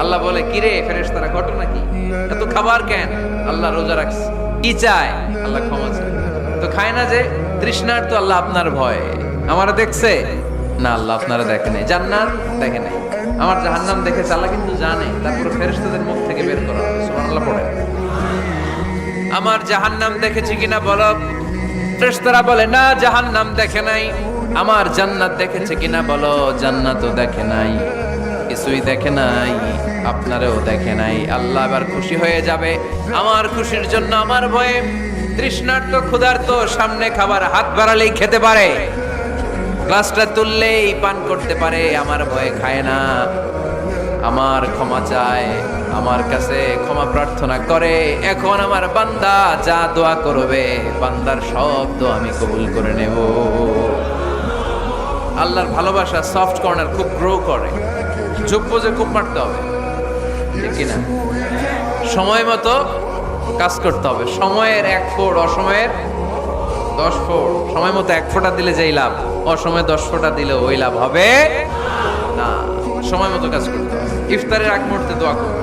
আল্লাহ বলে, কিরে ফেরেশতারা, ঘটনা কি? এত খাবার কেন? আল্লাহ রোজা রাখছে। কি চায়? আল্লাহ ক্ষমা চায়। তো খায় না যে তৃষ্ণার, তো আল্লাহ আপনার ভয়। আমারে দেখছে না, আল্লাহ আপনারা দেখে নাই। জান্নাত দেখে নাই, আমার জাহান্নাম দেখেছে আল্লাহ কিন্তু জানে। তারপরে ফেরেশতাদের মুখ থেকে বের করা হবে। সুবহানাল্লাহ পড়ে। আমার জাহান্নাম দেখেছি কিনা বলো। ফেরেশতারা বলে, না জাহান্নাম দেখে নাই। আমার জান্নাত দেখেছে কিনা বলো। জান্নাতও দেখে নাই, কিছুই দেখে নাই, আপনারেও দেখে নাই। আল্লাহ এবার খুশি হয়ে যাবে। আমার খুশির জন্য আমার ভয়ে তৃষ্ণার্ত ক্ষুধার্ত সামনে খাবার হাত বাড়ালেই খেতে পারে, গ্লাসটা তুললেই পান করতে পারে, আমার ভয়ে খায় না। আমার ক্ষমা চায়, আমার কাছে ক্ষমা প্রার্থনা করে। এখন আমার বান্দা যা দোয়া করবে, বান্দার সব দোয়া আমি কবুল করে নেব। আল্লাহর ভালোবাসা সফট কর্নার খুব গ্রো করে। যোগ্য যে খুব মারতে হবে, ঠিক কিনা? সময় মতো কাজ করতে হবে। সময়ের 1 ফোঁট, অসময়ের 10 ফোঁট। সময় মতো 1 ফোঁটা দিলে যেই লাভ, অসময়ে 10 ফোঁটা দিলে ওই লাভ হবে না। সময় মতো কাজ করতে হবে। ইফতারের আগ মুহূর্তে দোয়া করবে।